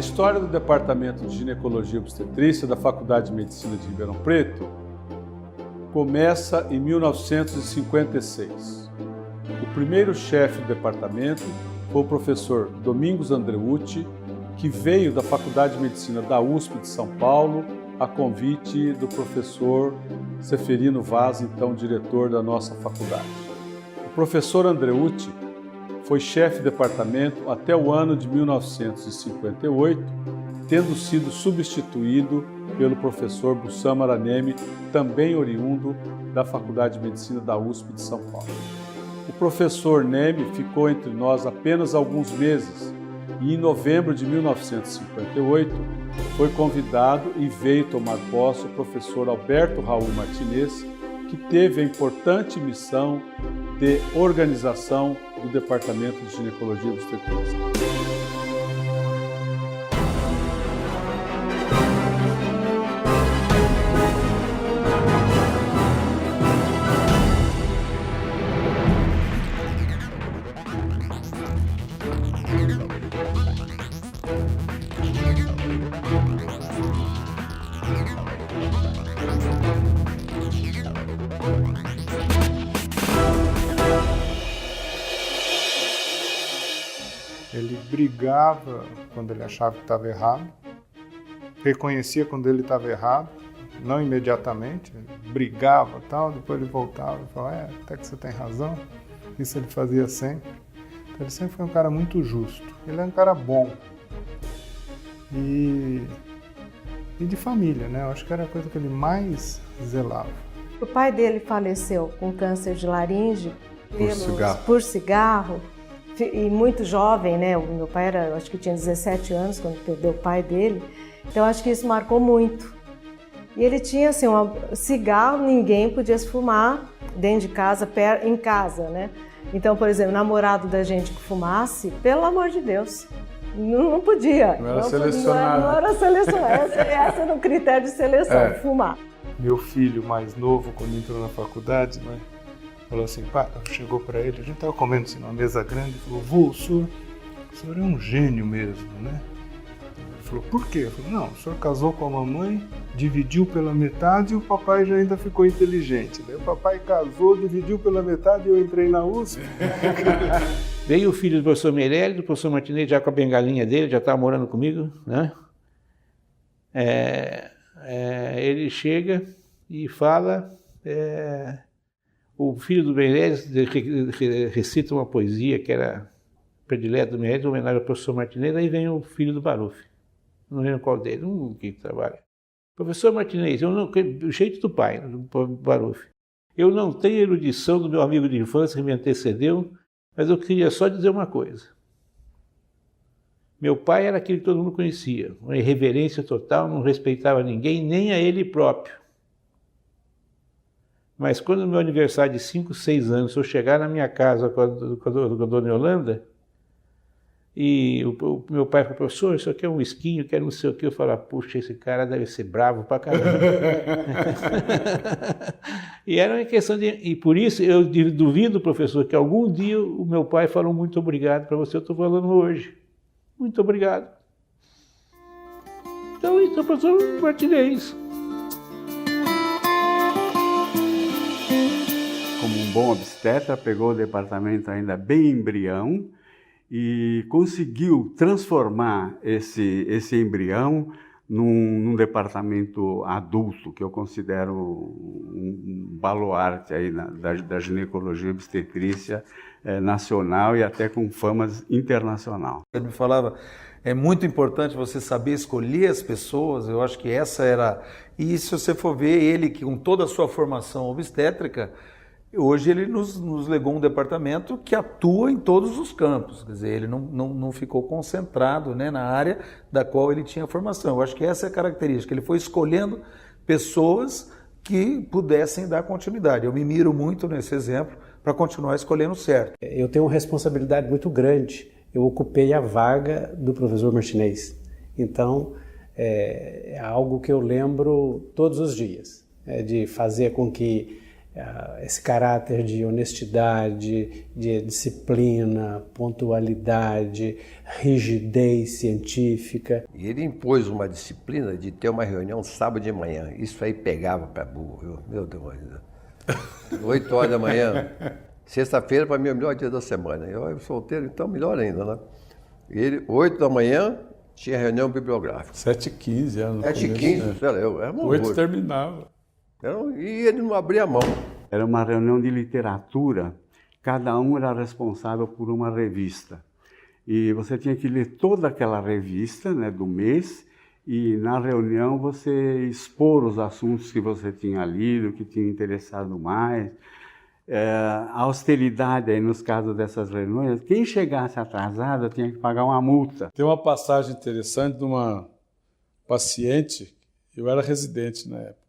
história do Departamento de Ginecologia e Obstetrícia da Faculdade de Medicina de Ribeirão Preto começa em 1956. O primeiro chefe do departamento foi o professor Domingos Andreucci, que veio da Faculdade de Medicina da USP de São Paulo a convite do professor Seferino Vaz, então diretor da nossa faculdade. O professor Andreucci foi chefe de departamento até o ano de 1958, tendo sido substituído pelo professor Bussam Araneme, também oriundo da Faculdade de Medicina da USP de São Paulo. O professor Neme ficou entre nós apenas alguns meses e em novembro de 1958 foi convidado e veio tomar posse o professor Alberto Raul Martinez, que teve a importante missão de organização do Departamento de Ginecologia e Obstetrícia. Ele brigava quando ele achava que estava errado, reconhecia quando ele estava errado, não imediatamente, brigava e tal, depois ele voltava e falava, até que você tem razão, isso ele fazia sempre. Então, ele sempre foi um cara muito justo, ele é um cara bom e de família, né? Eu acho que era a coisa que ele mais zelava. O pai dele faleceu com câncer de laringe por cigarro. E muito jovem, né? O meu pai acho que tinha 17 anos quando perdeu o pai dele. Então acho que isso marcou muito. E ele tinha assim, cigarro, ninguém podia se fumar dentro de casa, em casa, né? Então, por exemplo, namorado da gente que fumasse, pelo amor de Deus, não podia. Não era selecionado. Não era selecionado. Essa era o critério de seleção, fumar. Meu filho mais novo, quando entrou na faculdade, né? Falou assim, pai, chegou para ele, a gente estava comendo assim, numa mesa grande, e falou, vô, o senhor é um gênio mesmo, né? Ele falou, por quê? Eu falei, não, o senhor casou com a mamãe, dividiu pela metade e o papai já ainda ficou inteligente. Daí o papai casou, dividiu pela metade e eu entrei na USP. Veio o filho do professor Meirelles, do professor Martinez, já com a bengalinha dele, já estava morando comigo, né? Ele chega e fala... O filho do Meirelles recita uma poesia que era predileta do Meirelles, em homenagem ao professor Martinez, aí vem o filho do Baruf, não lembro qual dele, que trabalha. Professor Martinez, o jeito do pai, do Baruf, eu não tenho a erudição do meu amigo de infância que me antecedeu, mas eu queria só dizer uma coisa. Meu pai era aquele que todo mundo conhecia, uma irreverência total, não respeitava ninguém, nem a ele próprio. Mas quando no meu aniversário de 5, 6 anos, eu chegar na minha casa com a dona Yolanda, e o meu pai falou, professor, isso aqui é um esquinho, quero não sei o que, eu falo, puxa, esse cara deve ser bravo pra caramba. E era uma questão de... E por isso eu duvido, professor, que algum dia o meu pai falou muito obrigado para você, eu estou falando hoje. Muito obrigado. Então, professor Martinez. Como um bom obstetra, pegou o departamento ainda bem embrião e conseguiu transformar esse embrião num departamento adulto, que eu considero um baluarte aí da ginecologia e obstetrícia nacional e até com fama internacional. Ele me falava, é muito importante você saber escolher as pessoas, eu acho que essa era... E se você for ver ele, que com toda a sua formação obstétrica, hoje ele nos legou um departamento que atua em todos os campos, quer dizer, ele não ficou concentrado, né, na área da qual ele tinha formação. Eu acho que essa é a característica, ele foi escolhendo pessoas que pudessem dar continuidade. Eu me miro muito nesse exemplo para continuar escolhendo certo. Eu tenho uma responsabilidade muito grande, eu ocupei a vaga do professor Martinez, então é algo que eu lembro todos os dias, de fazer com que esse caráter de honestidade, de disciplina, pontualidade, rigidez científica. E ele impôs uma disciplina de ter uma reunião sábado de manhã. Isso aí pegava para burro, viu? Meu Deus. 8 horas da manhã. Sexta-feira, para mim, é o melhor dia da semana. Eu solteiro, então melhor ainda, né? Ele, 8 da manhã, tinha reunião bibliográfica. 7h15, era no 7h15, era um 8 terminava. E ele não abria a mão. Era uma reunião de literatura, cada um era responsável por uma revista. E você tinha que ler toda aquela revista, né, do mês, e na reunião você expor os assuntos que você tinha lido, que tinha interessado mais. A austeridade aí nos casos dessas reuniões, quem chegasse atrasado tinha que pagar uma multa. Tem uma passagem interessante de uma paciente, eu era residente na época,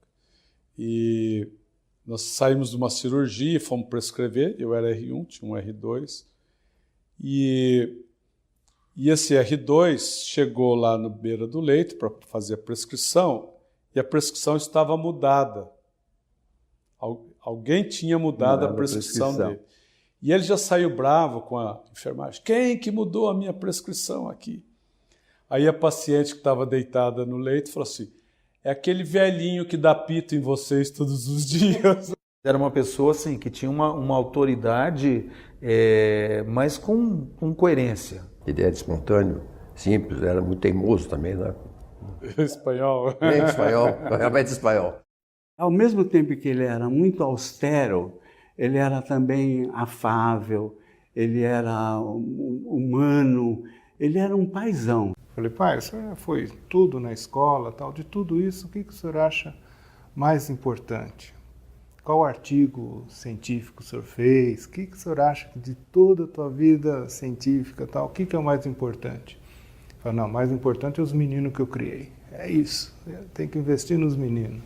e nós saímos de uma cirurgia e fomos prescrever, eu era R1, tinha um R2, e esse R2 chegou lá no beira do leito para fazer a prescrição, e a prescrição estava mudada. Alguém tinha mudado a prescrição dele. E ele já saiu bravo com a enfermagem. Quem que mudou a minha prescrição aqui? Aí a paciente que estava deitada no leito falou assim, é aquele velhinho que dá pito em vocês todos os dias. Era uma pessoa assim, que tinha uma autoridade, mas com coerência. Ele era espontâneo, simples, era muito teimoso também, né? Espanhol. Nem espanhol, realmente espanhol. Ao mesmo tempo que ele era muito austero, ele era também afável, ele era humano, ele era um paizão. Falei, pai, o senhor foi tudo na escola, tal, de tudo isso, o que o senhor acha mais importante? Qual artigo científico o senhor fez? O que o senhor acha que de toda a tua vida científica, tal, o que é o mais importante? Falei, não, o mais importante é os meninos que eu criei. É isso, tem que investir nos meninos.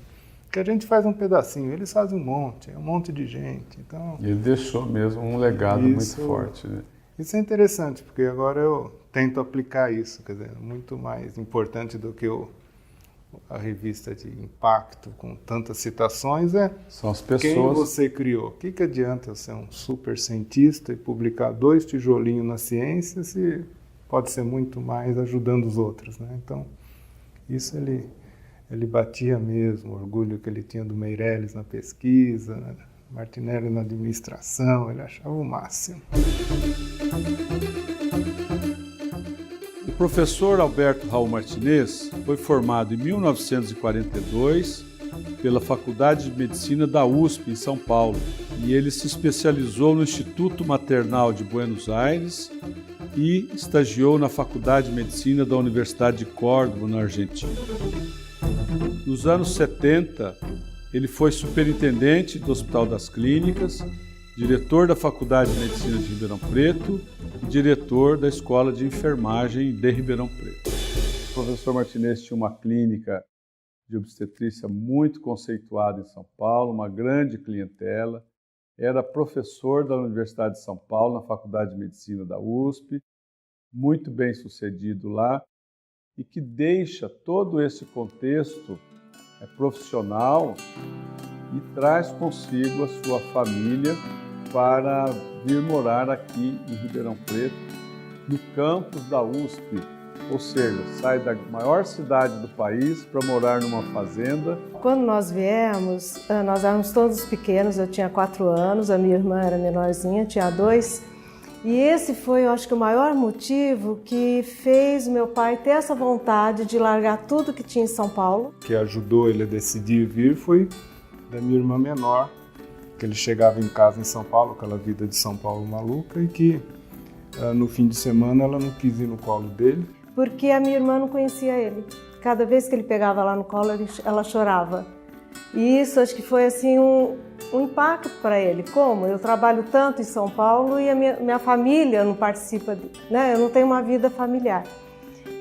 Que a gente faz um pedacinho, eles fazem um monte de gente. Então, ele deixou mesmo um legado muito forte. Né? Isso é interessante, porque agora eu tento aplicar isso, quer dizer, muito mais importante do que a revista de impacto com tantas citações são as pessoas. Quem você criou. O que adianta ser um super cientista e publicar 2 tijolinhos na ciência se pode ser muito mais ajudando os outros, né? Então, isso ele batia mesmo, o orgulho que ele tinha do Meirelles na pesquisa, né? Martinelli na administração, ele achava o máximo. O professor Alberto Raul Martinez foi formado em 1942 pela Faculdade de Medicina da USP, em São Paulo, e ele se especializou no Instituto Maternal de Buenos Aires e estagiou na Faculdade de Medicina da Universidade de Córdoba, na Argentina. Nos anos 70, ele foi superintendente do Hospital das Clínicas, diretor da Faculdade de Medicina de Ribeirão Preto e diretor da Escola de Enfermagem de Ribeirão Preto. O professor Martinez tinha uma clínica de obstetrícia muito conceituada em São Paulo, uma grande clientela, era professor da Universidade de São Paulo, na Faculdade de Medicina da USP, muito bem sucedido lá, e que deixa todo esse contexto profissional e traz consigo a sua família para vir morar aqui em Ribeirão Preto, no campus da USP, ou seja, sai da maior cidade do país para morar numa fazenda. Quando nós viemos, nós éramos todos pequenos, eu tinha 4 anos, a minha irmã era menorzinha, tinha 2, e esse foi, eu acho que o maior motivo que fez meu pai ter essa vontade de largar tudo que tinha em São Paulo. O que ajudou ele a decidir vir foi da minha irmã menor, que ele chegava em casa em São Paulo, aquela vida de São Paulo maluca, e que no fim de semana ela não quis ir no colo dele. Porque a minha irmã não conhecia ele. Cada vez que ele pegava lá no colo, ela chorava. E isso acho que foi assim um impacto para ele. Como? Eu trabalho tanto em São Paulo e a minha família não participa, né? Eu não tenho uma vida familiar.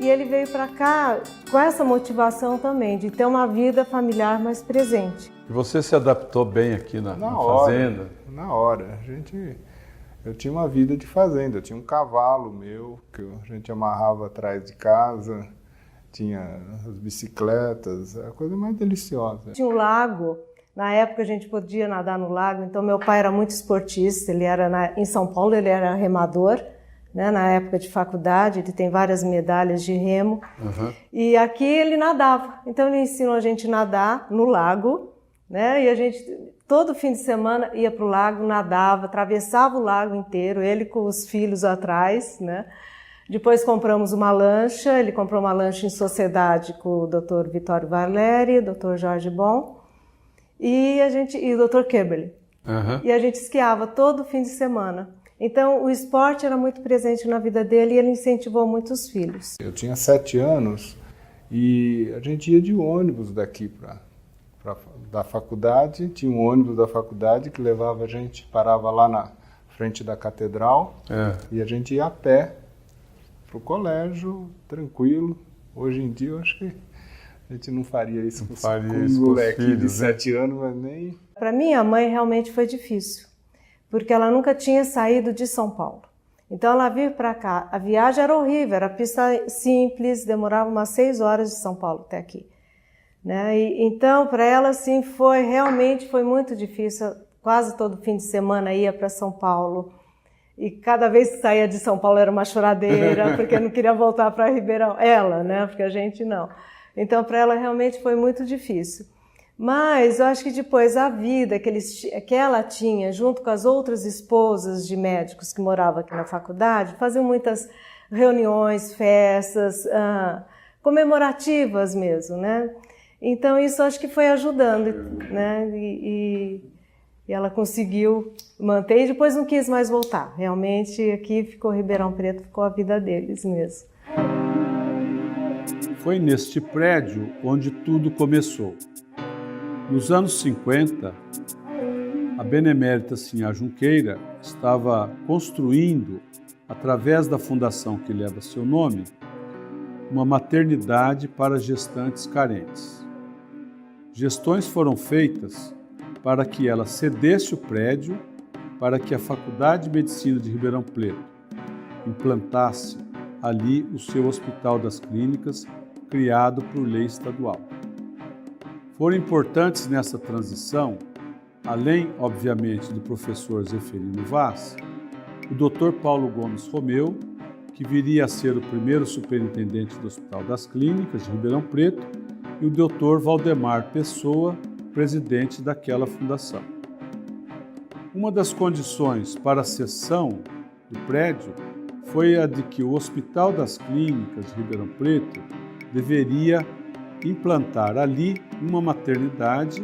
E ele veio para cá com essa motivação também, de ter uma vida familiar mais presente. E você se adaptou bem aqui na fazenda? Na hora. Eu tinha uma vida de fazenda, eu tinha um cavalo meu, que a gente amarrava atrás de casa, tinha as bicicletas, a coisa mais deliciosa. Tinha um lago Na época a gente podia nadar no lago, então meu pai era muito esportista, ele era em São Paulo ele era remador, né, na época de faculdade, ele tem várias medalhas de remo, e aqui ele nadava, então ele ensinou a gente a nadar no lago, né, e a gente todo fim de semana ia para o lago, nadava, atravessava o lago inteiro, ele com os filhos atrás, né. Depois compramos uma lancha, ele comprou uma lancha em sociedade com o Dr. Vitório Valeri, o Dr. Jorge Bon e o Dr. Keberle. E a gente esquiava todo fim de semana. Então o esporte era muito presente na vida dele e ele incentivou muito os filhos. Eu tinha 7 anos e a gente ia de ônibus daqui da faculdade, tinha um ônibus da faculdade que levava a gente, parava lá na frente da catedral e a gente ia a pé para o colégio, tranquilo. Hoje em dia, eu acho que a gente não faria isso com um moleque de 7 anos, mas nem... Para minha mãe, realmente foi difícil, porque ela nunca tinha saído de São Paulo. Então, ela vir para cá. A viagem era horrível, era pista simples, demorava umas 6 horas de São Paulo até aqui. Né? Então, para ela, assim, realmente foi muito difícil. Quase todo fim de semana ia para São Paulo. E cada vez que saía de São Paulo era uma choradeira, porque não queria voltar para Ribeirão. Ela, né? Porque a gente não. Então, para ela realmente foi muito difícil. Mas eu acho que depois a vida que ela tinha, junto com as outras esposas de médicos que moravam aqui na faculdade, faziam muitas reuniões, festas, comemorativas mesmo, né? Então, isso acho que foi ajudando, né? E ela conseguiu manter e depois não quis mais voltar. Realmente aqui ficou Ribeirão Preto, ficou a vida deles mesmo. Foi neste prédio onde tudo começou. Nos anos 50, a Benemérita Sinhá Junqueira estava construindo, através da fundação que leva seu nome, uma maternidade para gestantes carentes. Gestões foram feitas para que ela cedesse o prédio para que a Faculdade de Medicina de Ribeirão Preto implantasse ali o seu Hospital das Clínicas, criado por lei estadual. Foram importantes nessa transição, além, obviamente, do professor Zeferino Vaz, o Dr. Paulo Gomes Romeu, que viria a ser o primeiro superintendente do Hospital das Clínicas de Ribeirão Preto, e o Dr. Valdemar Pessoa, presidente daquela fundação. Uma das condições para a cessão do prédio foi a de que o Hospital das Clínicas de Ribeirão Preto deveria implantar ali uma maternidade,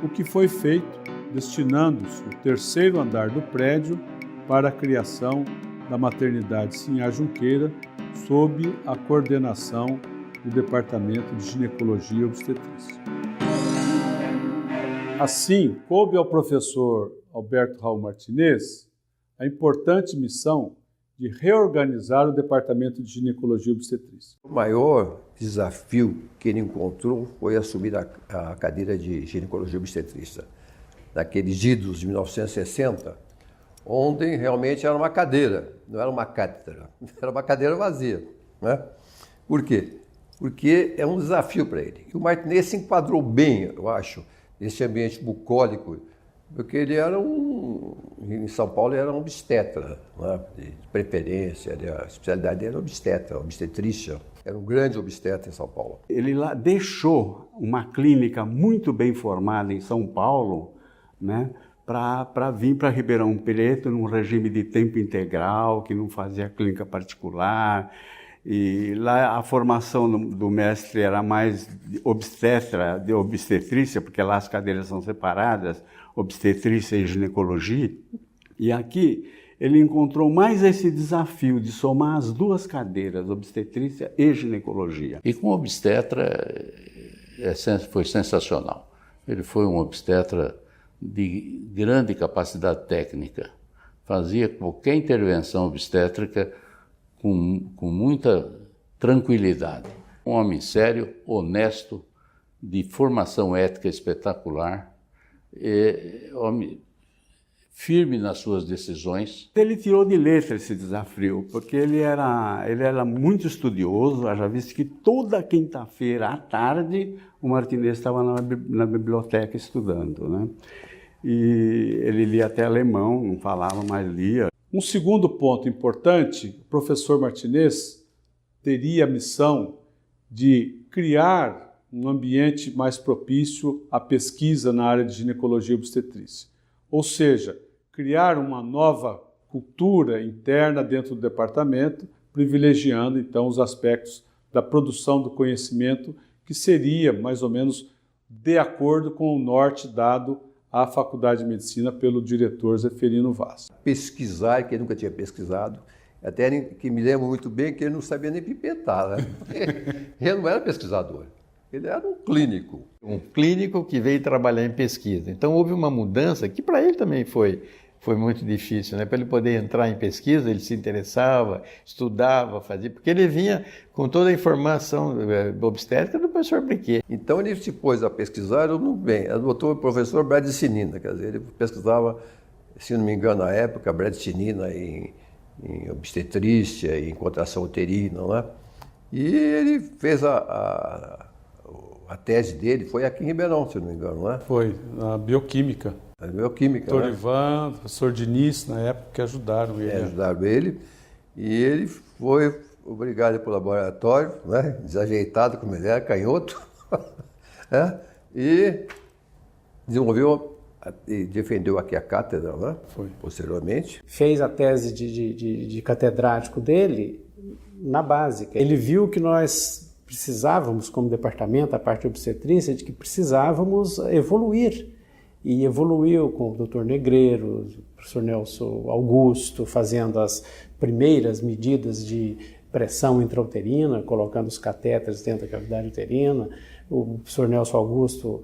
o que foi feito destinando-se o 3º andar do prédio para a criação da maternidade Sinhá Junqueira, sob a coordenação do Departamento de Ginecologia e Obstetrícia. Assim, coube ao professor Alberto Raul Martinez a importante missão de reorganizar o Departamento de Ginecologia e Obstetrícia. O maior desafio que ele encontrou foi assumir a cadeira de Ginecologia e Obstetrícia. Naqueles idos de 1960, onde realmente era uma cadeira, não era uma cátedra, era uma cadeira vazia. Né? Por quê? Porque é um desafio para ele. E o Martinez se enquadrou bem, eu acho, nesse ambiente bucólico, porque ele era em São Paulo ele era um obstetra, né? De preferência, a especialidade dele era obstetra, obstetrícia, era um grande obstetra em São Paulo. Ele lá deixou uma clínica muito bem formada em São Paulo, né, para vir para Ribeirão Preto num regime de tempo integral, que não fazia clínica particular. E lá a formação do mestre era mais de obstetrícia, porque lá as cadeiras são separadas, obstetrícia e ginecologia. E aqui ele encontrou mais esse desafio de somar as duas cadeiras, obstetrícia e ginecologia. E com obstetra foi sensacional. Ele foi um obstetra de grande capacidade técnica. Fazia qualquer intervenção obstétrica com muita tranquilidade. Um homem sério, honesto, de formação ética espetacular. firme nas suas decisões. Ele tirou de letra esse desafio, porque ele era muito estudioso, haja visto que toda quinta-feira à tarde o Martinez estava na biblioteca estudando, né? E ele lia até alemão, não falava, mas lia. Um segundo ponto importante, o professor Martinez teria a missão de criar um ambiente mais propício à pesquisa na área de ginecologia e obstetrícia. Ou seja, criar uma nova cultura interna dentro do departamento, privilegiando então os aspectos da produção do conhecimento, que seria mais ou menos de acordo com o norte dado à Faculdade de Medicina pelo diretor Zeferino Vaz. Pesquisar, que ele nunca tinha pesquisado, até que me lembro muito bem que ele não sabia nem pipetar, né? Ele não era pesquisador, ele era um clínico. Um clínico que veio trabalhar em pesquisa. Então houve uma mudança que para ele também foi muito difícil, né? Para ele poder entrar em pesquisa, ele se interessava, estudava, fazia, porque ele vinha com toda a informação obstétrica do professor Briquet. Então ele se pôs a pesquisar, era o doutor professor bradicinina, quer dizer, ele pesquisava, se não me engano, na época, bradicinina em obstetrícia, em contração uterina, né? E ele fez a tese dele, foi aqui em Ribeirão, se não me engano, né? Foi, na bioquímica. A bioquímica, Doutor né? Ivan, professor Diniz, na época, que ajudaram ele. Ajudaram ele, e ele foi obrigado para o laboratório, né? Desajeitado como ele era, canhoto, e desenvolveu e defendeu aqui a cátedra, né? Foi. Posteriormente. Fez a tese de catedrático dele na básica. Ele viu que nós precisávamos, como departamento, a parte de obstetrícia, de que precisávamos evoluir. E evoluiu com o Dr. Negreiro, o professor Nelson Augusto, fazendo as primeiras medidas de pressão intrauterina, colocando os catéteres dentro da cavidade uterina, o professor Nelson Augusto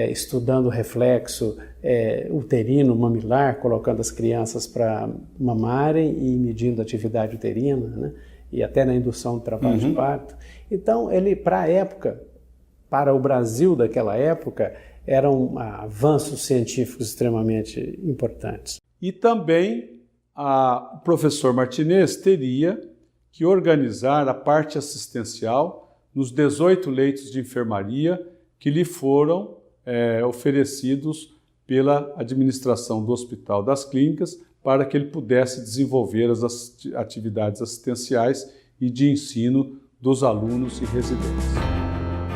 estudando o reflexo uterino, mamilar, colocando as crianças para mamarem e medindo a atividade uterina, né? E até na indução do trabalho de parto. Então, ele, para a época, para o Brasil daquela época, eram avanços científicos extremamente importantes. E também o professor Martinez teria que organizar a parte assistencial nos 18 leitos de enfermaria que lhe foram oferecidos pela administração do Hospital das Clínicas para que ele pudesse desenvolver as atividades assistenciais e de ensino dos alunos e residentes.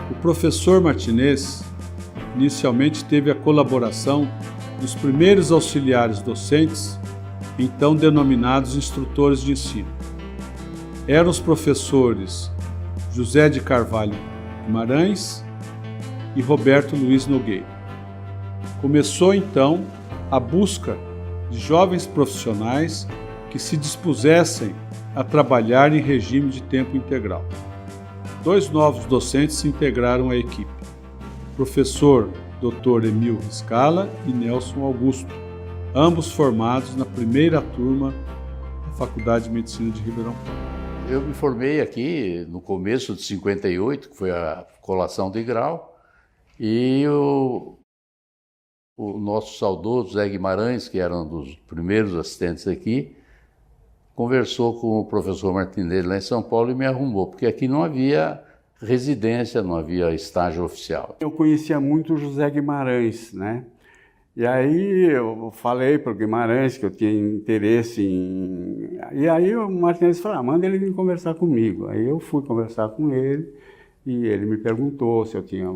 O professor Martinez inicialmente teve a colaboração dos primeiros auxiliares docentes, então denominados instrutores de ensino. Eram os professores José de Carvalho Guimarães e Roberto Luiz Nogueira. Começou então a busca de jovens profissionais que se dispusessem a trabalhar em regime de tempo integral. 2 novos docentes se integraram à equipe: professor Dr. Emil Riscala e Nelson Augusto, ambos formados na primeira turma da Faculdade de Medicina de Ribeirão Preto. Eu me formei aqui no começo de 58, que foi a colação de grau, e o nosso saudoso Zé Guimarães, que era um dos primeiros assistentes aqui, conversou com o professor Martinez lá em São Paulo e me arrumou, porque aqui não havia residência, não havia estágio oficial. Eu conhecia muito o José Guimarães, né? E aí eu falei para o Guimarães que eu tinha interesse em... E aí o Martinez falou, manda ele vir conversar comigo. Aí eu fui conversar com ele e ele me perguntou se eu tinha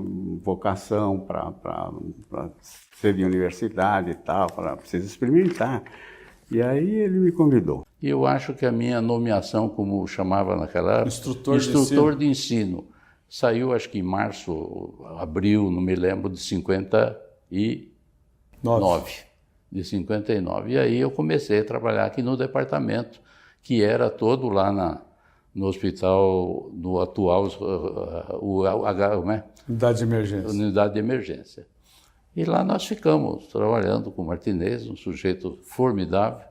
vocação para ser de universidade e tal, para preciso experimentar. E aí ele me convidou. E eu acho que a minha nomeação, como chamava naquela época, instrutor de ensino, saiu acho que em março, abril, não me lembro, de 59. De 59. E aí eu comecei a trabalhar aqui no departamento, que era todo lá no hospital, no atual Unidade de emergência. Unidade de emergência. E lá nós ficamos trabalhando com o Martinez, um sujeito formidável,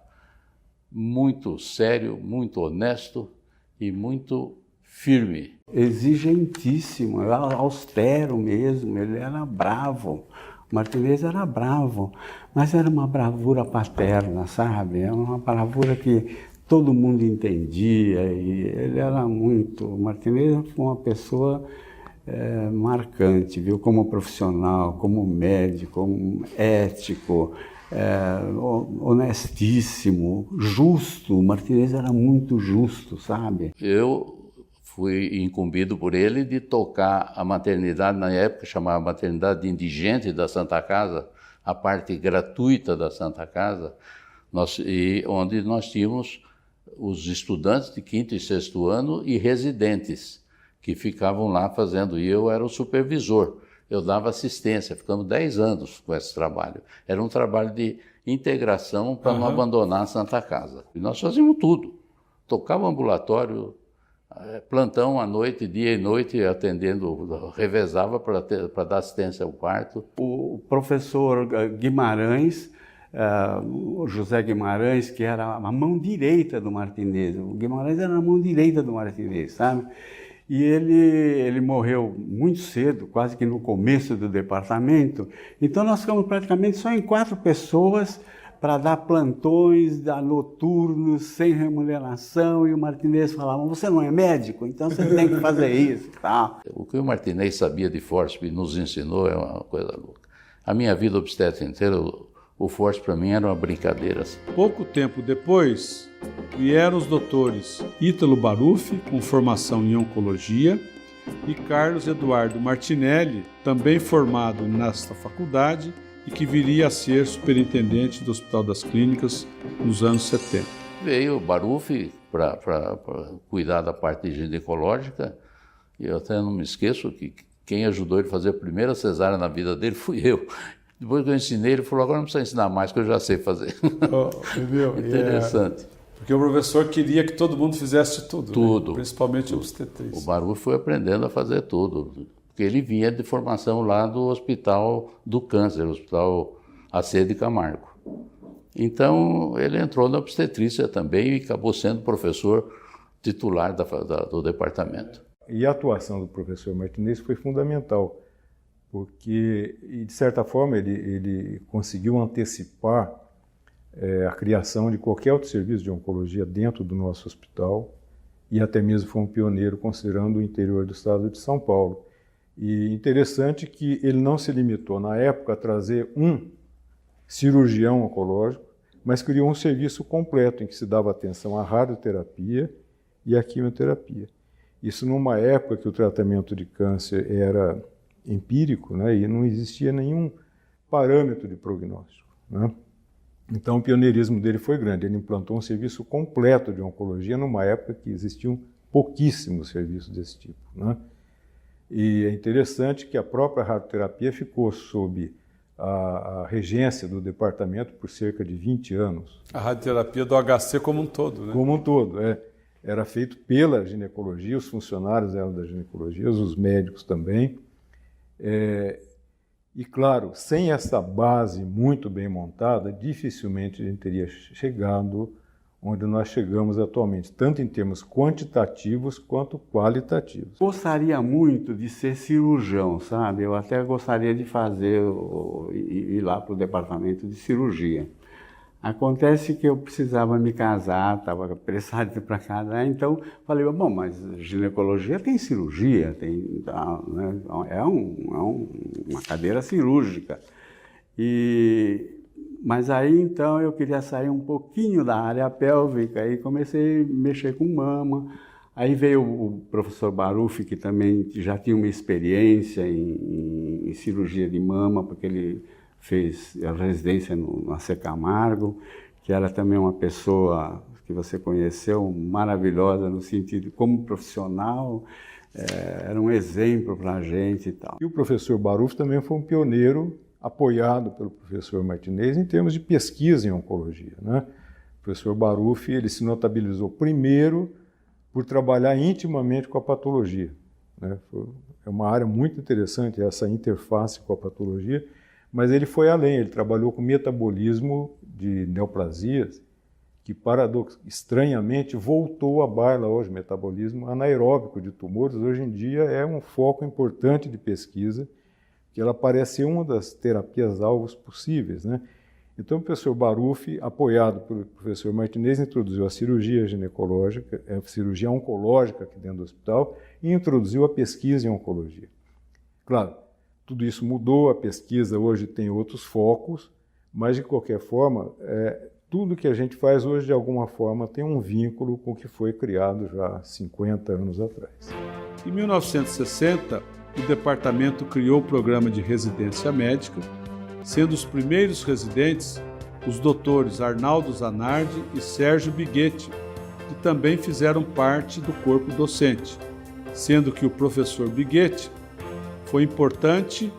muito sério, muito honesto e muito firme. Exigentíssimo, austero mesmo, ele era bravo. O Martinez era bravo, mas era uma bravura paterna, sabe? É uma bravura que todo mundo entendia e ele era muito... O Martinez foi uma pessoa marcante, viu? Como profissional, como médico, como ético, honestíssimo, justo. O Martinez era muito justo, sabe? Eu fui incumbido por ele de tocar a maternidade, na época chamava Maternidade Indigente da Santa Casa, a parte gratuita da Santa Casa, onde nós tínhamos os estudantes de 5º e 6º ano e residentes, que ficavam lá fazendo, e eu era o supervisor, eu dava assistência, ficamos 10 anos com esse trabalho. Era um trabalho de integração para não abandonar a Santa Casa. E nós fazíamos tudo, tocava ambulatório, plantão à noite, dia e noite, atendendo, revezava para dar assistência ao parto. O professor Guimarães, o José Guimarães, que era a mão direita do Martinez, o Guimarães era a mão direita do Martinez, sabe? E ele morreu muito cedo, quase que no começo do departamento. Então nós ficamos praticamente só em 4 pessoas para dar plantões, dar noturnos, sem remuneração. E o Martinez falava, você não é médico, então você tem que fazer isso. Tá? O que o Martinez sabia de fórceps e nos ensinou é uma coisa louca. A minha vida obstétrica inteira, o fórceps para mim era uma brincadeira. Pouco tempo depois, vieram os doutores Ítalo Baruffi, com formação em oncologia, e Carlos Eduardo Martinelli, também formado nesta faculdade e que viria a ser superintendente do Hospital das Clínicas nos anos 70. Veio o Baruffi para cuidar da parte ginecológica, e eu até não me esqueço que quem ajudou ele a fazer a primeira cesárea na vida dele fui eu. Depois que eu ensinei, ele falou, agora não precisa ensinar mais, que eu já sei fazer. Entendeu? Interessante. Porque o professor queria que todo mundo fizesse tudo. Tudo. Né? Principalmente o obstetrícia. O Baruffi foi aprendendo a fazer tudo. Porque ele vinha de formação lá do Hospital do Câncer, Hospital AC de Camargo. Então, ele entrou na obstetrícia também e acabou sendo professor titular do departamento. E a atuação do professor Martinez foi fundamental, porque, de certa forma, ele conseguiu antecipar a criação de qualquer outro serviço de oncologia dentro do nosso hospital e até mesmo foi um pioneiro considerando o interior do estado de São Paulo. E interessante que ele não se limitou, na época, a trazer um cirurgião oncológico, mas criou um serviço completo em que se dava atenção à radioterapia e à quimioterapia. Isso numa época que o tratamento de câncer era empírico, né, e não existia nenhum parâmetro de prognóstico, né? Então o pioneirismo dele foi grande, ele implantou um serviço completo de oncologia numa época que existiam pouquíssimos serviços desse tipo, né? E é interessante que a própria radioterapia ficou sob a regência do departamento por cerca de 20 anos. A radioterapia do HC como um todo, né? Como um todo, era feito pela ginecologia, os funcionários eram da ginecologia, os médicos também. E claro, sem essa base muito bem montada, dificilmente a gente teria chegado onde nós chegamos atualmente, tanto em termos quantitativos quanto qualitativos. Gostaria muito de ser cirurgião, sabe? Eu até gostaria de ir lá para o departamento de cirurgia. Acontece que eu precisava me casar, estava apressado de ir para casa, então falei, bom, mas ginecologia tem cirurgia, né? É uma cadeira cirúrgica. Mas aí então eu queria sair um pouquinho da área pélvica e comecei a mexer com mama. Aí veio o professor Baruffi, que também já tinha uma experiência em cirurgia de mama, porque ele fez a residência no AC Camargo, que era também uma pessoa que você conheceu, maravilhosa no sentido como profissional, era um exemplo para a gente e tal. E o professor Baruffi também foi um pioneiro apoiado pelo professor Martinez em termos de pesquisa em oncologia, né? O professor Baruffi, ele se notabilizou primeiro por trabalhar intimamente com a patologia, né? É uma área muito interessante essa interface com a patologia, mas ele foi além, ele trabalhou com metabolismo de neoplasias, que estranhamente voltou à baila hoje, metabolismo anaeróbico de tumores, hoje em dia é um foco importante de pesquisa, que ela parece ser uma das terapias-alvos possíveis, né? Então, o professor Baruffi, apoiado pelo professor Martinez, introduziu a cirurgia ginecológica, a cirurgia oncológica aqui dentro do hospital, e introduziu a pesquisa em oncologia. Claro, tudo isso mudou, a pesquisa hoje tem outros focos, mas, de qualquer forma, tudo que a gente faz hoje, de alguma forma, tem um vínculo com o que foi criado já há 50 anos atrás. Em 1960, o departamento criou o programa de residência médica, sendo os primeiros residentes os doutores Arnaldo Zanardi e Sérgio Bighetti, que também fizeram parte do corpo docente, sendo que o professor Bighetti foi importante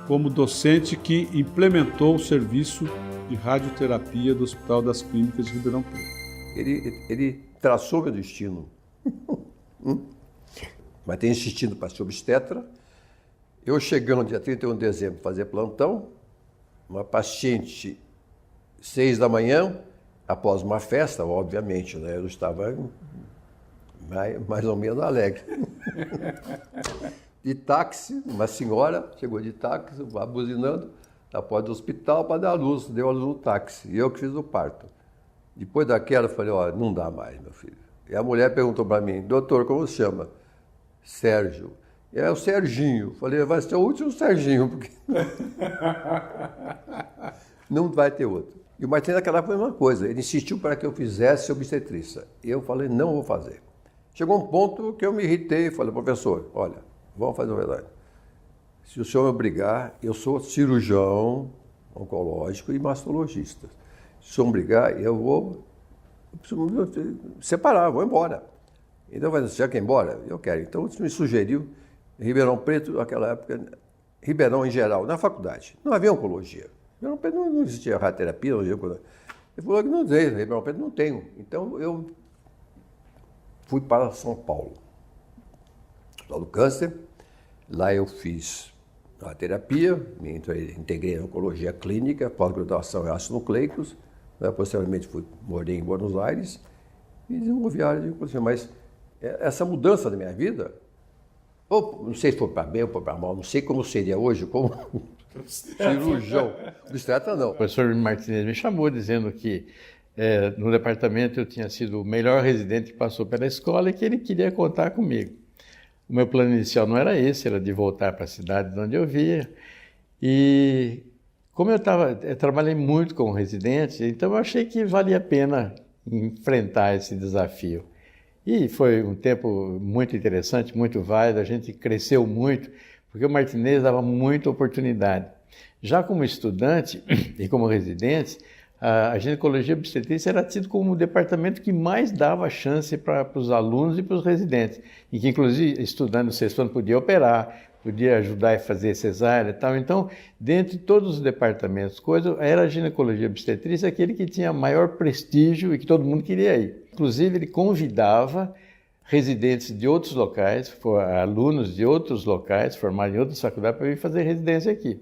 como docente que implementou o serviço de radioterapia do Hospital das Clínicas de Ribeirão Preto. Ele traçou meu destino. Mas tem insistido para ser obstetra. Eu cheguei no dia 31 de dezembro para fazer plantão, uma paciente 6 da manhã, após uma festa, obviamente, né? Eu estava mais ou menos alegre. De táxi, uma senhora chegou de táxi, buzinando na porta do hospital para dar a luz, deu a luz no táxi, e eu que fiz o parto. Depois daquela, eu falei, ó, não dá mais, meu filho. E a mulher perguntou para mim, doutor, como se chama? Sérgio. É o Serginho. Falei, vai ser o último Serginho, porque não vai ter outro. E o Martinez naquela foi a mesma coisa, ele insistiu para que eu fizesse obstetrícia. E eu falei, não vou fazer. Chegou um ponto que eu me irritei e falei, professor, olha, vamos fazer a verdade. Se o senhor me obrigar, eu sou cirurgião oncológico e mastologista. Se o senhor me obrigar, eu vou separar, vou embora. Então, você já quer ir embora? Eu quero. Então, você me sugeriu, em Ribeirão Preto, naquela época, Ribeirão em geral, na faculdade, não havia oncologia. Em Ribeirão Preto não existia radioterapia, não existia coisa. Ele falou que não tem, em Ribeirão Preto não tenho. Então, eu fui para São Paulo, Hospital do Câncer. Lá eu fiz a terapia, me integrei na oncologia clínica, pós-graduação em ácidos nucleicos. Posteriormente morei em Buenos Aires e desenvolvi a área de oncologia. Mas essa mudança da minha vida, ou não sei se foi para bem ou para mal, não sei como seria hoje, como cirurgião. Obstetra não. O professor Martinez me chamou dizendo que no departamento eu tinha sido o melhor residente que passou pela escola e que ele queria contar comigo. O meu plano inicial não era esse, era de voltar para a cidade de onde eu via. E como eu trabalhei muito com residentes, então eu achei que valia a pena enfrentar esse desafio. E foi um tempo muito interessante, muito válido, a gente cresceu muito, porque o Martinez dava muita oportunidade. Já como estudante e como residente, a ginecologia obstetrícia era tido como o departamento que mais dava chance para os alunos e para os residentes, e que, inclusive, estudando no sexto ano, podia operar, podia ajudar a fazer cesárea e tal. Então, dentre todos os departamentos, era a ginecologia obstetrícia aquele que tinha maior prestígio e que todo mundo queria ir. Inclusive, ele convidava residentes de outros locais, alunos de outros locais, formados em outras faculdades, para vir fazer residência aqui.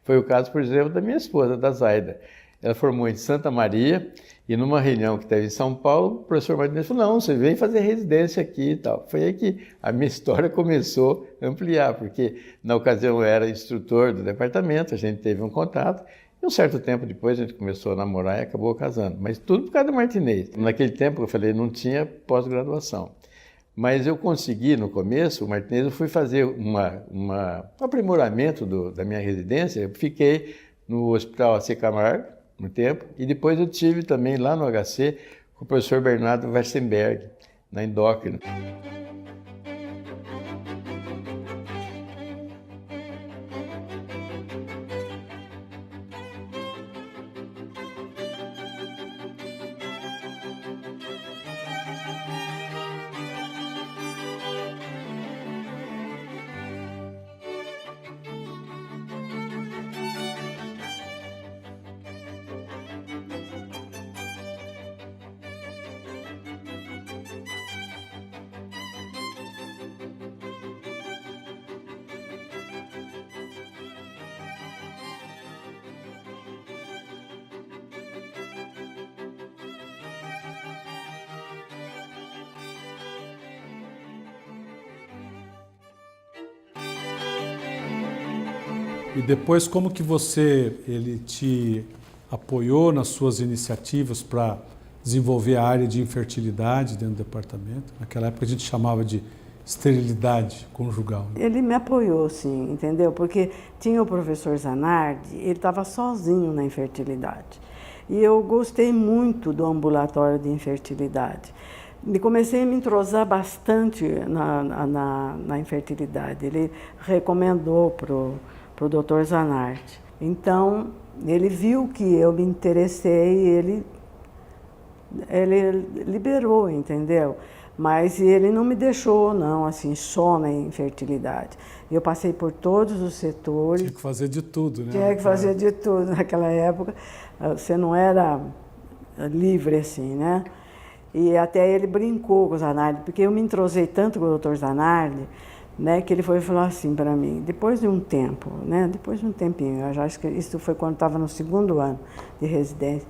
Foi o caso, por exemplo, da minha esposa, da Zaida. Ela formou em Santa Maria e numa reunião que teve em São Paulo, o professor Martinez falou, não, você vem fazer residência aqui e tal. Foi aí que a minha história começou a ampliar, porque na ocasião eu era instrutor do departamento, a gente teve um contato, e um certo tempo depois a gente começou a namorar e acabou casando. Mas tudo por causa do Martinez. Naquele tempo, eu falei, não tinha pós-graduação. Mas eu consegui, no começo, o Martinez, eu fui fazer um aprimoramento da minha residência, eu fiquei no Hospital AC Camargo, no tempo, e depois eu tive também lá no HC com o professor Bernardo Weissenberg, na endócrina. E depois, como que ele te apoiou nas suas iniciativas para desenvolver a área de infertilidade dentro do departamento? Naquela época a gente chamava de esterilidade conjugal. Ele me apoiou, sim, entendeu? Porque tinha o professor Zanardi, ele estava sozinho na infertilidade. E eu gostei muito do ambulatório de infertilidade. E comecei a me entrosar bastante na infertilidade. Ele recomendou para o Dr. Zanardi. Então, ele viu que eu me interessei e ele liberou, entendeu? Mas ele não me deixou, não, assim, só na infertilidade. Eu passei por todos os setores. Tinha que fazer de tudo, né? Tinha que fazer de tudo naquela época. Você não era livre assim, né? E até ele brincou com o Zanardi, porque eu me entrosei tanto com o Dr. Zanardi, né, que ele foi falar assim para mim, depois de um tempo, né, depois de um tempinho, eu já acho que isso foi quando estava no 2º ano de residência,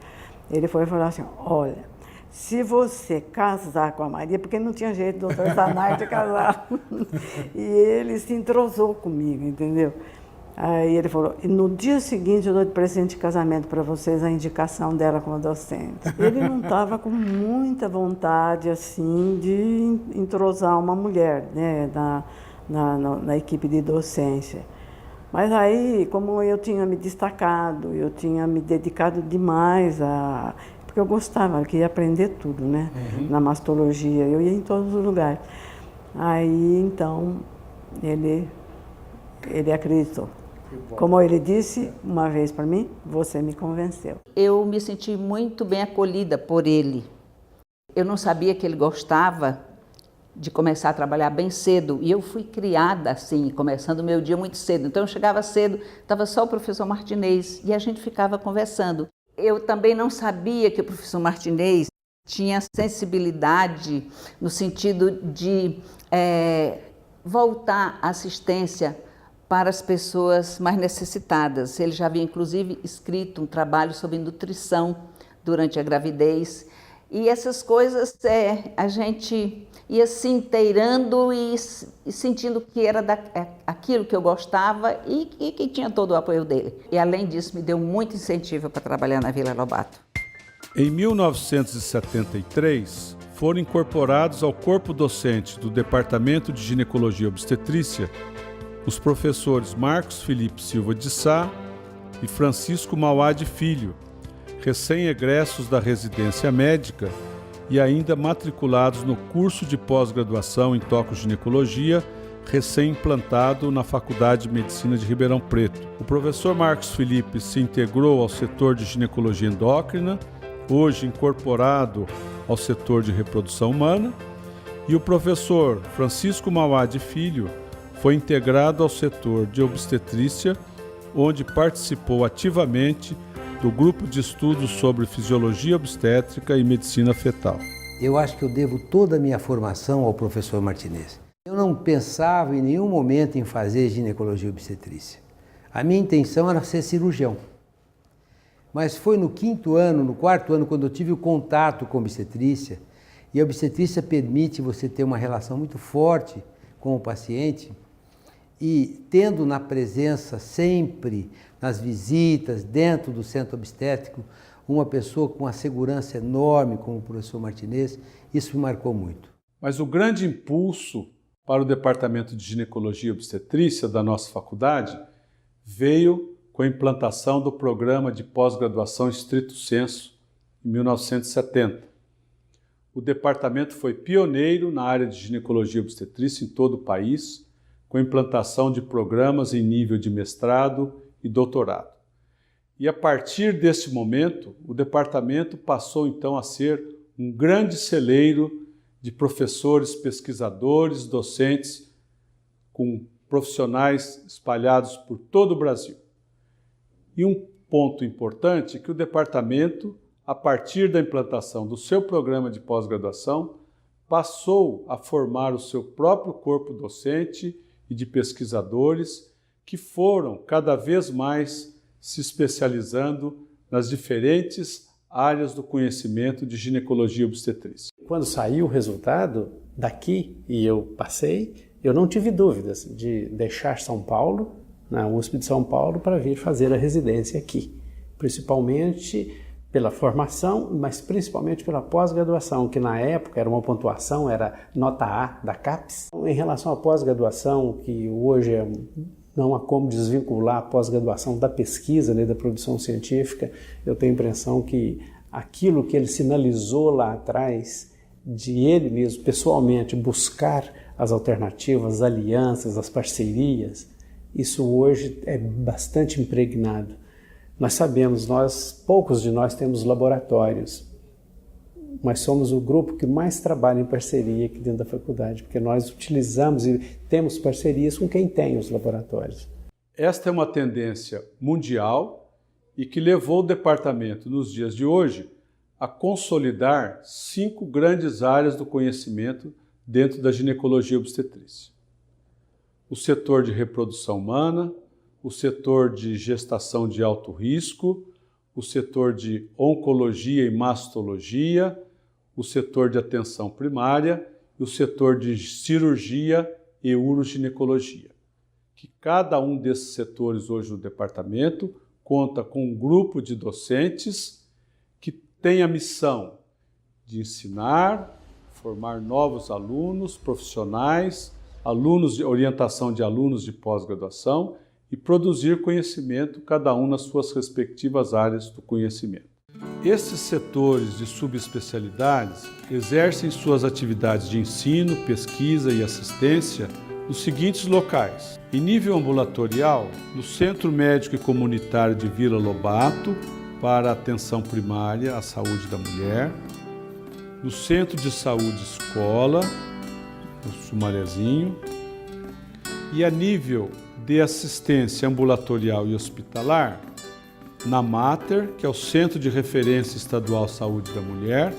ele foi falar assim, olha, se você casar com a Maria, porque não tinha jeito do Dr. Zanardi casar, e ele se entrosou comigo, entendeu? Aí ele falou, e no dia seguinte eu dou de presente de casamento para vocês a indicação dela como docente. Ele não estava com muita vontade, assim, de entrosar uma mulher, né, na equipe de docência. Mas aí, como eu tinha me destacado, eu tinha me dedicado demais porque eu gostava, eu queria aprender tudo, né, na mastologia, eu ia em todos os lugares. Aí, então, ele acreditou. Como ele disse uma vez para mim, você me convenceu. Eu me senti muito bem acolhida por ele. Eu não sabia que ele gostava de começar a trabalhar bem cedo. E eu fui criada assim, começando o meu dia muito cedo. Então eu chegava cedo, estava só o professor Martinez e a gente ficava conversando. Eu também não sabia que o professor Martinez tinha sensibilidade no sentido de voltar a assistência para as pessoas mais necessitadas. Ele já havia, inclusive, escrito um trabalho sobre nutrição durante a gravidez. E essas coisas a gente ia se inteirando e sentindo que era aquilo que eu gostava e que tinha todo o apoio dele. E, além disso, me deu muito incentivo para trabalhar na Vila Lobato. Em 1973, foram incorporados ao corpo docente do Departamento de Ginecologia e Obstetrícia os professores Marcos Felipe Silva de Sá e Francisco Mauad Filho, recém-egressos da residência médica e ainda matriculados no curso de pós-graduação em tocoginecologia, recém-implantado na Faculdade de Medicina de Ribeirão Preto. O professor Marcos Felipe se integrou ao setor de ginecologia endócrina, hoje incorporado ao setor de reprodução humana, e o professor Francisco Mauad Filho foi integrado ao setor de obstetrícia, onde participou ativamente do grupo de estudos sobre fisiologia obstétrica e medicina fetal. Eu acho que eu devo toda a minha formação ao professor Martinez. Eu não pensava em nenhum momento em fazer ginecologia e obstetrícia. A minha intenção era ser cirurgião. Mas foi no 5º ano, no 4º ano, quando eu tive o contato com a obstetrícia, e a obstetrícia permite você ter uma relação muito forte com o paciente, e tendo na presença sempre, nas visitas, dentro do centro obstétrico, uma pessoa com uma segurança enorme como o professor Martinez, isso me marcou muito. Mas o grande impulso para o Departamento de Ginecologia e Obstetrícia da nossa faculdade veio com a implantação do programa de pós-graduação estrito sensu em 1970. O departamento foi pioneiro na área de ginecologia e obstetrícia em todo o país, com a implantação de programas em nível de mestrado e doutorado. E a partir desse momento, o departamento passou então a ser um grande celeiro de professores, pesquisadores, docentes, com profissionais espalhados por todo o Brasil. E um ponto importante é que o departamento, a partir da implantação do seu programa de pós-graduação, passou a formar o seu próprio corpo docente e de pesquisadores que foram cada vez mais se especializando nas diferentes áreas do conhecimento de ginecologia e obstetrícia. Quando saiu o resultado daqui e eu passei, eu não tive dúvidas de deixar São Paulo na USP de São Paulo para vir fazer a residência aqui, principalmente pela formação, mas principalmente pela pós-graduação, que na época era uma pontuação, era nota A da CAPES. Em relação à pós-graduação, que hoje não há como desvincular a pós-graduação da pesquisa, né, da produção científica, eu tenho a impressão que aquilo que ele sinalizou lá atrás, de ele mesmo, pessoalmente, buscar as alternativas, as alianças, as parcerias, isso hoje é bastante impregnado. Nós sabemos, poucos de nós temos laboratórios, mas somos o grupo que mais trabalha em parceria aqui dentro da faculdade, porque nós utilizamos e temos parcerias com quem tem os laboratórios. Esta é uma tendência mundial e que levou o departamento, nos dias de hoje, a consolidar 5 grandes áreas do conhecimento dentro da ginecologia obstetrícia. O setor de reprodução humana, o setor de gestação de alto risco, o setor de oncologia e mastologia, o setor de atenção primária e o setor de cirurgia e uroginecologia. Que cada um desses setores hoje no departamento conta com um grupo de docentes que tem a missão de ensinar, formar novos alunos, profissionais, alunos de orientação de alunos de pós-graduação e produzir conhecimento, cada um nas suas respectivas áreas do conhecimento. Esses setores de subespecialidades exercem suas atividades de ensino, pesquisa e assistência nos seguintes locais. Em nível ambulatorial, no Centro Médico e Comunitário de Vila Lobato, para a atenção primária à saúde da mulher, no Centro de Saúde Escola, no Sumarezinho, e a nível de assistência ambulatorial e hospitalar, na Mater, que é o Centro de Referência Estadual Saúde da Mulher,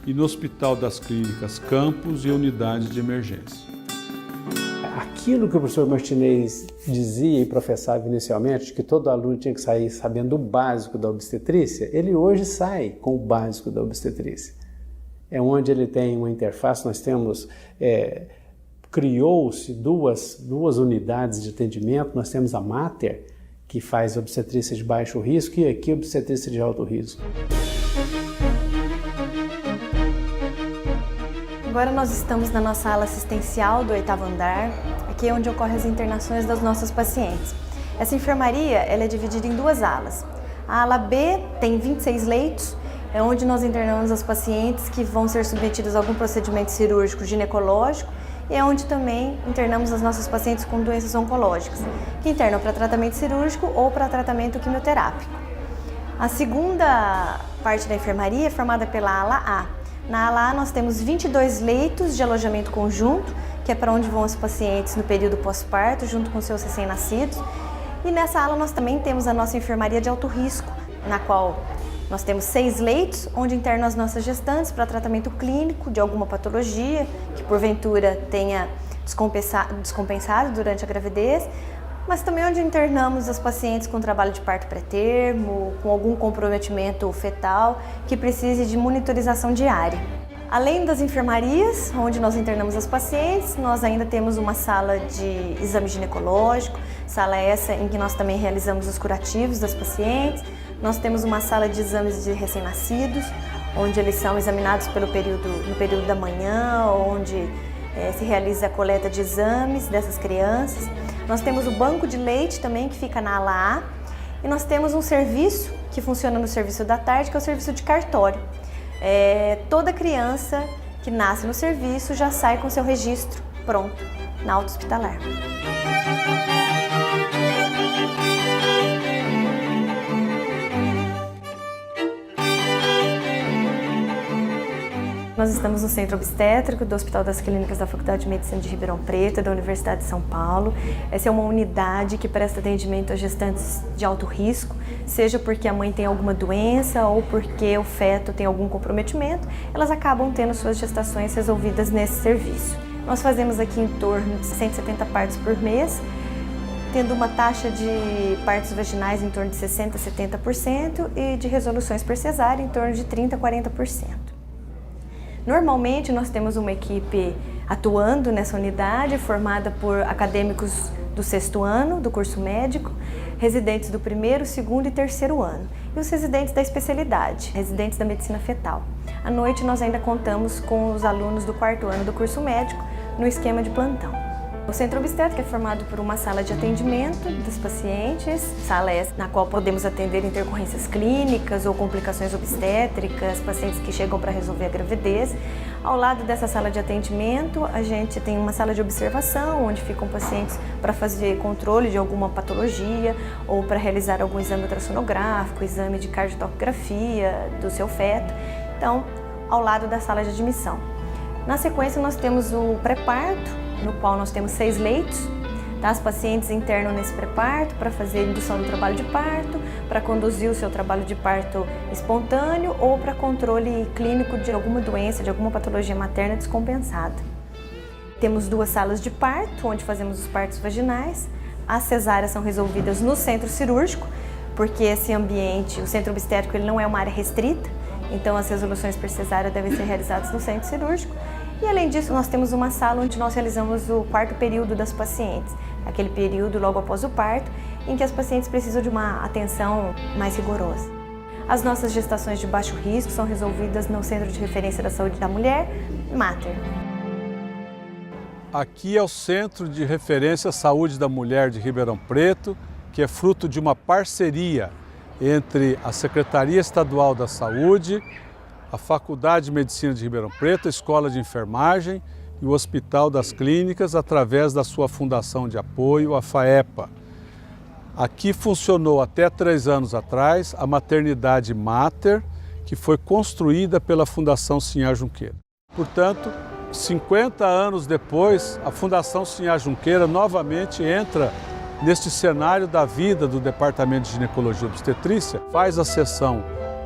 e no Hospital das Clínicas Campos e Unidade de Emergência. Aquilo que o professor Martinez dizia e professava inicialmente, de que todo aluno tinha que sair sabendo o básico da obstetrícia, ele hoje sai com o básico da obstetrícia. É onde ele tem uma interface, nós temos... criou-se duas unidades de atendimento, nós temos a Mater, que faz obstetrícia de baixo risco, e aqui obstetrícia de alto risco. Agora nós estamos na nossa ala assistencial do 8º andar, aqui é onde ocorrem as internações das nossas pacientes. Essa enfermaria ela é dividida em 2 alas. A ala B tem 26 leitos, é onde nós internamos as pacientes que vão ser submetidas a algum procedimento cirúrgico ginecológico, e é onde também internamos as nossas pacientes com doenças oncológicas, que internam para tratamento cirúrgico ou para tratamento quimioterápico. A segunda parte da enfermaria é formada pela ala A. Na ala A nós temos 22 leitos de alojamento conjunto, que é para onde vão os pacientes no período pós-parto, junto com seus recém-nascidos. E nessa ala nós também temos a nossa enfermaria de alto risco, na qual nós temos 6 leitos, onde internam as nossas gestantes para tratamento clínico de alguma patologia que porventura tenha descompensado durante a gravidez, mas também onde internamos as pacientes com trabalho de parto pré-termo, com algum comprometimento fetal que precise de monitorização diária. Além das enfermarias, onde nós internamos as pacientes, nós ainda temos uma sala de exame ginecológico, sala essa em que nós também realizamos os curativos das pacientes. Nós temos uma sala de exames de recém-nascidos, onde eles são examinados no período da manhã, onde se realiza a coleta de exames dessas crianças. Nós temos o banco de leite também, que fica na ala A, e nós temos um serviço que funciona no serviço da tarde, que é o serviço de cartório. Toda criança que nasce no serviço já sai com seu registro pronto na alta hospitalar. Nós estamos no Centro Obstétrico do Hospital das Clínicas da Faculdade de Medicina de Ribeirão Preto, da Universidade de São Paulo. Essa é uma unidade que presta atendimento a gestantes de alto risco, seja porque a mãe tem alguma doença ou porque o feto tem algum comprometimento, elas acabam tendo suas gestações resolvidas nesse serviço. Nós fazemos aqui em torno de 170 partos por mês, tendo uma taxa de partos vaginais em torno de 60% a 70% e de resoluções por cesárea em torno de 30% a 40%. Normalmente nós temos uma equipe atuando nessa unidade, formada por acadêmicos do 6º ano do curso médico, residentes do 1º, 2º e 3º ano, e os residentes da especialidade, residentes da medicina fetal. À noite nós ainda contamos com os alunos do 4º ano do curso médico no esquema de plantão. O centro obstétrico é formado por uma sala de atendimento dos pacientes, sala essa na qual podemos atender intercorrências clínicas ou complicações obstétricas, pacientes que chegam para resolver a gravidez. Ao lado dessa sala de atendimento, a gente tem uma sala de observação, onde ficam pacientes para fazer controle de alguma patologia ou para realizar algum exame ultrassonográfico, exame de cardiotocografia do seu feto. Então, ao lado da sala de admissão. Na sequência, nós temos o pré-parto, no qual nós temos 6 leitos. Tá? As pacientes internam nesse pré-parto para fazer a indução do trabalho de parto, para conduzir o seu trabalho de parto espontâneo ou para controle clínico de alguma doença, de alguma patologia materna descompensada. Temos 2 salas de parto, onde fazemos os partos vaginais. As cesáreas são resolvidas no centro cirúrgico, porque esse ambiente, o centro obstétrico, ele não é uma área restrita, então as resoluções por cesárea devem ser realizadas no centro cirúrgico. E além disso, nós temos uma sala onde nós realizamos o 4º período das pacientes, aquele período logo após o parto, em que as pacientes precisam de uma atenção mais rigorosa. As nossas gestações de baixo risco são resolvidas no Centro de Referência da Saúde da Mulher, Mater. Aqui é o Centro de Referência à Saúde da Mulher de Ribeirão Preto, que é fruto de uma parceria entre a Secretaria Estadual da Saúde, a Faculdade de Medicina de Ribeirão Preto, a Escola de Enfermagem e o Hospital das Clínicas, através da sua fundação de apoio, a FAEPA. Aqui funcionou até 3 anos atrás a maternidade Mater, que foi construída pela Fundação Sinhá Junqueira. Portanto, 50 anos depois, a Fundação Sinhá Junqueira novamente entra neste cenário da vida do Departamento de Ginecologia e Obstetrícia, faz a cessão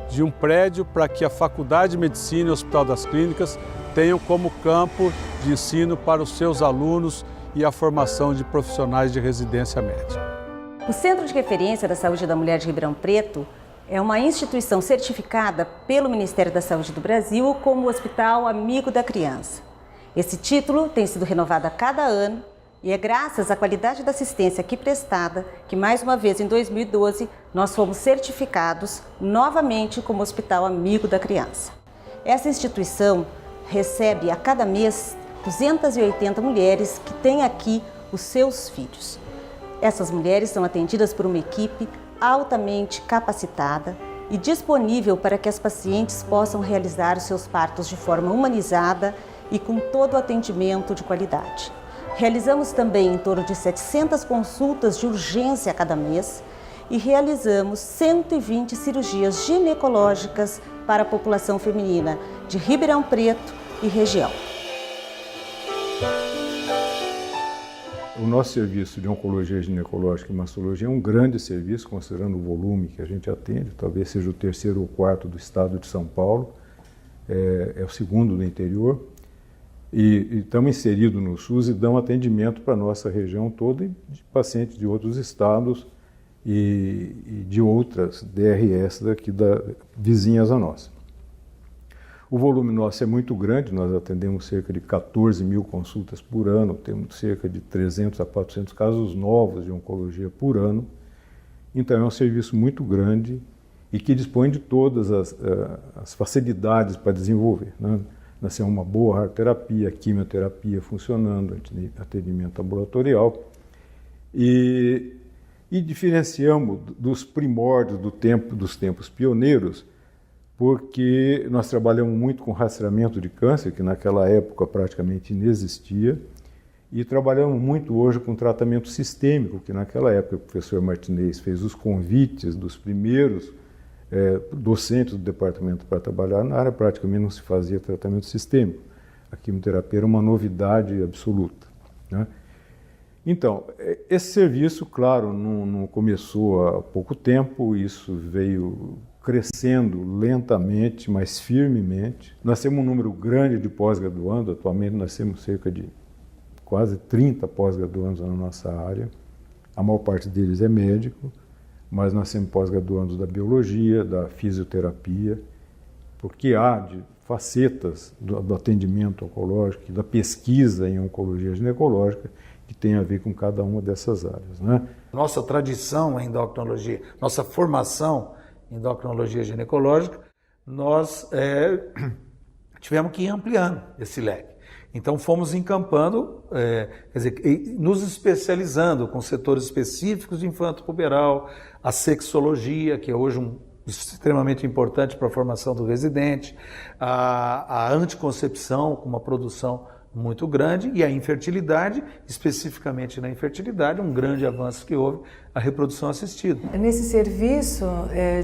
de um prédio para que a Faculdade de Medicina e o Hospital das Clínicas tenham como campo de ensino para os seus alunos e a formação de profissionais de residência médica. O Centro de Referência da Saúde da Mulher de Ribeirão Preto é uma instituição certificada pelo Ministério da Saúde do Brasil como Hospital Amigo da Criança. Esse título tem sido renovado a cada ano e é graças à qualidade da assistência aqui prestada que, mais uma vez, em 2012, nós fomos certificados novamente como Hospital Amigo da Criança. Essa instituição recebe a cada mês 280 mulheres que têm aqui os seus filhos. Essas mulheres são atendidas por uma equipe altamente capacitada e disponível para que as pacientes possam realizar os seus partos de forma humanizada e com todo o atendimento de qualidade. Realizamos também em torno de 700 consultas de urgência a cada mês e realizamos 120 cirurgias ginecológicas para a população feminina de Ribeirão Preto e região. O nosso serviço de oncologia ginecológica e mastologia é um grande serviço, considerando o volume que a gente atende, talvez seja o 3º ou 4º do estado de São Paulo, é o 2º do interior. E estamos inseridos no SUS e damos atendimento para a nossa região toda e de pacientes de outros estados e de outras DRS daqui vizinhas a nós. O volume nosso é muito grande, nós atendemos cerca de 14 mil consultas por ano, temos cerca de 300 a 400 casos novos de oncologia por ano. Então é um serviço muito grande e que dispõe de todas as facilidades para desenvolver, né? Nós temos uma boa radioterapia, quimioterapia funcionando, atendimento ambulatorial e diferenciamos dos primórdios dos tempos pioneiros, porque nós trabalhamos muito com rastreamento de câncer, que naquela época praticamente inexistia, e trabalhamos muito hoje com tratamento sistêmico, que naquela época o professor Martinez fez os convites dos primeiros docentes do departamento para trabalhar na área, praticamente não se fazia tratamento sistêmico. A quimioterapia era uma novidade absoluta, né? Então, esse serviço, claro, não começou há pouco tempo, isso veio crescendo lentamente, mas firmemente. Nós temos um número grande de pós-graduandos, atualmente nós temos cerca de quase 30 pós-graduandos na nossa área, a maior parte deles é médico, mas nós temos pós-graduandos da biologia, da fisioterapia, porque há de facetas do atendimento oncológico, da pesquisa em oncologia ginecológica, que tem a ver com cada uma dessas áreas, né? Nossa tradição em endocrinologia, nossa formação em endocrinologia ginecológica, nós tivemos que ir ampliando esse leque. Então fomos encampando, quer dizer, nos especializando com setores específicos de infanto-puberal, a sexologia, que é hoje extremamente importante para a formação do residente, a anticoncepção, com uma produção muito grande, e a infertilidade, especificamente na infertilidade, um grande avanço que houve, a reprodução assistida. Nesse serviço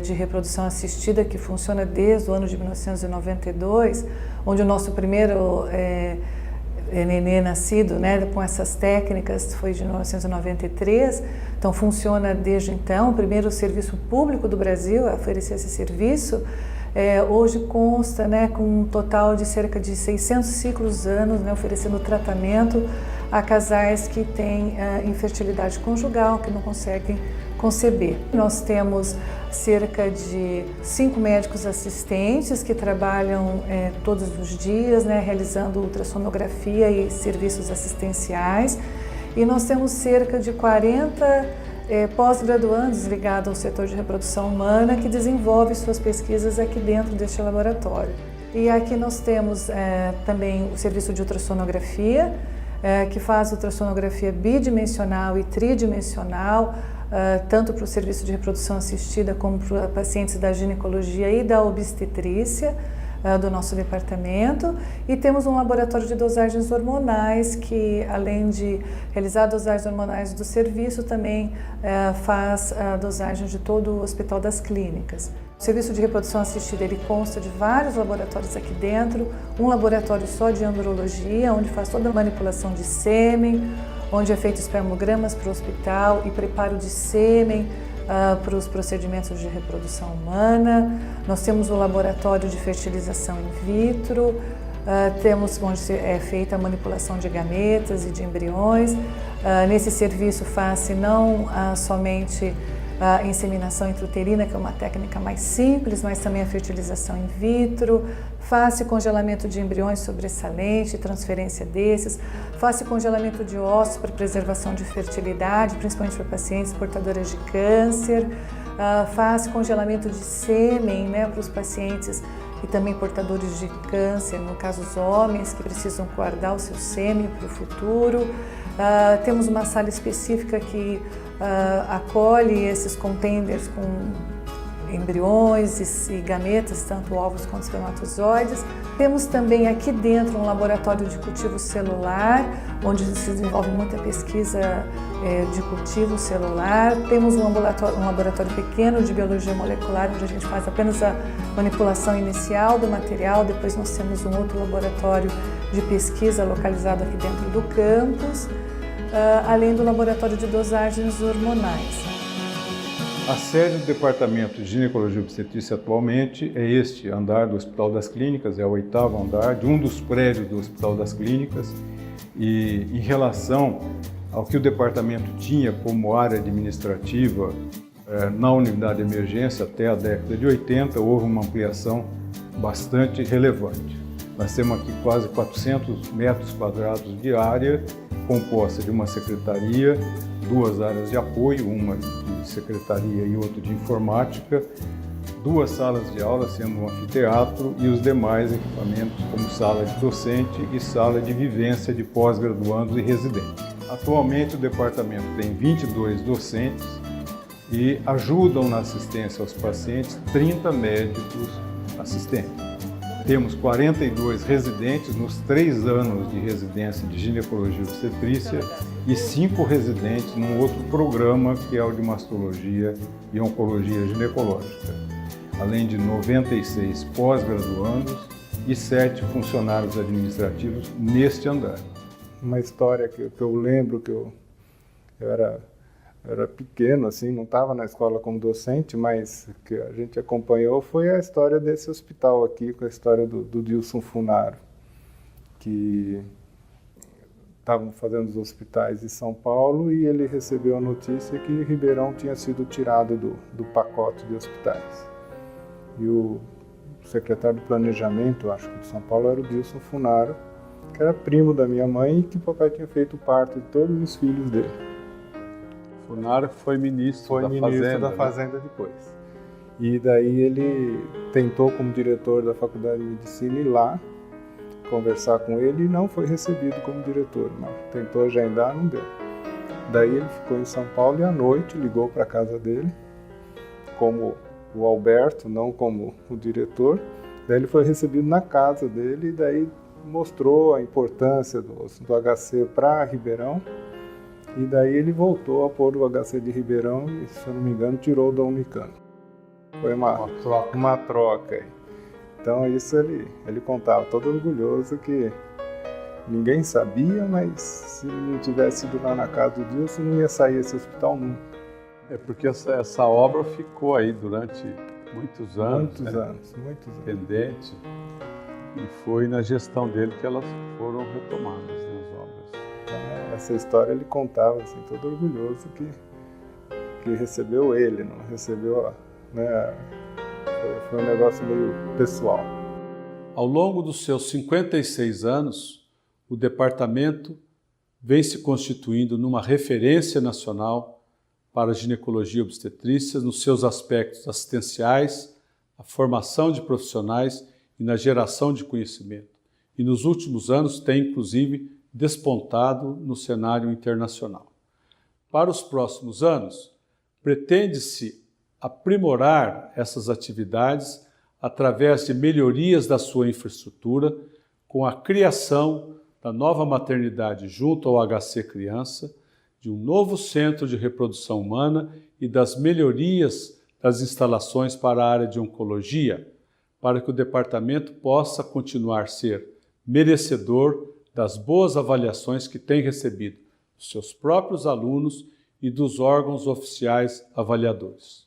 de reprodução assistida, que funciona desde o ano de 1992, onde o nosso primeiro nenê nascido, né, com essas técnicas, foi de 1993, então funciona desde então, o primeiro serviço público do Brasil a oferecer esse serviço. Hoje consta, né, com um total de cerca de 600 ciclos anos, né, oferecendo tratamento a casais que têm infertilidade conjugal, que não conseguem conceber. Nós temos cerca de 5 médicos assistentes que trabalham todos os dias, né, realizando ultrassonografia e serviços assistenciais, e nós temos cerca de 40 pós-graduandos ligados ao setor de reprodução humana que desenvolvem suas pesquisas aqui dentro deste laboratório. E aqui nós temos também o serviço de ultrassonografia, que faz ultrassonografia bidimensional e tridimensional, tanto para o serviço de reprodução assistida como para pacientes da ginecologia e da obstetrícia do nosso departamento, e temos um laboratório de dosagens hormonais que, além de realizar dosagens hormonais do serviço, também faz a dosagem de todo o Hospital das Clínicas. O serviço de reprodução assistida ele consta de vários laboratórios aqui dentro, um laboratório só de andrologia, onde faz toda a manipulação de sêmen, onde é feito espermogramas para o hospital e preparo de sêmen para os procedimentos de reprodução humana. Nós temos o laboratório de fertilização in vitro, temos onde é feita a manipulação de gametas e de embriões. Nesse serviço faz-se não somente a inseminação intrauterina, que é uma técnica mais simples, mas também a fertilização in vitro, faz-se congelamento de embriões sobressalente, transferência desses, faz-se congelamento de ossos para preservação de fertilidade, principalmente para pacientes portadoras de câncer, faz-se congelamento de sêmen, né, para os pacientes e também portadores de câncer, no caso os homens que precisam guardar o seu sêmen para o futuro. Temos uma sala específica que acolhe esses contêineres com embriões e gametas, tanto ovos quanto espermatozoides. Temos também aqui dentro um laboratório de cultivo celular, onde se desenvolve muita pesquisa de cultivo celular. Temos um laboratório pequeno de biologia molecular, onde a gente faz apenas a manipulação inicial do material. Depois nós temos um outro laboratório de pesquisa localizado aqui dentro do campus, além do laboratório de dosagens hormonais. A sede do Departamento de Ginecologia e Obstetrícia atualmente é este andar do Hospital das Clínicas, é o 8º andar de um dos prédios do Hospital das Clínicas, e em relação ao que o departamento tinha como área administrativa na unidade de emergência até a década de 80, houve uma ampliação bastante relevante. Nós temos aqui quase 400 metros quadrados de área, composta de uma secretaria, 2 áreas de apoio, uma de secretaria e outra de informática, 2 salas de aula, sendo um anfiteatro, e os demais equipamentos como sala de docente e sala de vivência de pós-graduandos e residentes. Atualmente o departamento tem 22 docentes e ajudam na assistência aos pacientes 30 médicos assistentes. Temos 42 residentes nos 3 anos de residência de ginecologia e obstetrícia e 5 residentes num outro programa que é o de mastologia e oncologia ginecológica, além de 96 pós-graduandos e 7 funcionários administrativos neste andar. Uma história que eu lembro que eu era pequeno, assim, não estava na escola como docente, mas que a gente acompanhou foi a história desse hospital aqui, com a história do Dilson Funaro, que estavam fazendo os hospitais em São Paulo e ele recebeu a notícia que Ribeirão tinha sido tirado do pacote de hospitais. E o secretário de planejamento, acho que de São Paulo, era o Dilson Funaro, que era primo da minha mãe e que o papai tinha feito o parto de todos os filhos dele. Funaro foi ministro da Fazenda depois. E daí ele tentou, como diretor da Faculdade de Medicina, ir lá conversar com ele e não foi recebido como diretor, mas tentou agendar, não deu. Daí ele ficou em São Paulo e à noite ligou para a casa dele, como o Alberto, não como o diretor. Daí ele foi recebido na casa dele e daí mostrou a importância do HC para Ribeirão. E daí ele voltou a pôr o HC de Ribeirão e, se eu não me engano, tirou da Unicamp. Foi uma troca aí. Então isso ele contava todo orgulhoso que ninguém sabia, mas se ele não tivesse ido lá na casa do Dilson, não ia sair esse hospital nunca. É porque essa obra ficou aí durante muitos anos. Muitos anos. Pendente. E foi na gestão dele que elas foram retomadas, né, as obras. Então, essa história ele contava assim, todo orgulhoso que recebeu ele, não recebeu, né, foi um negócio meio pessoal. Ao longo dos seus 56 anos, o departamento vem se constituindo numa referência nacional para a ginecologia obstetrícia nos seus aspectos assistenciais, a formação de profissionais e na geração de conhecimento. E nos últimos anos tem, inclusive, despontado no cenário internacional. Para os próximos anos, pretende-se aprimorar essas atividades através de melhorias da sua infraestrutura, com a criação da nova maternidade junto ao HC Criança, de um novo centro de reprodução humana e das melhorias das instalações para a área de oncologia, para que o departamento possa continuar a ser merecedor das boas avaliações que tem recebido dos seus próprios alunos e dos órgãos oficiais avaliadores.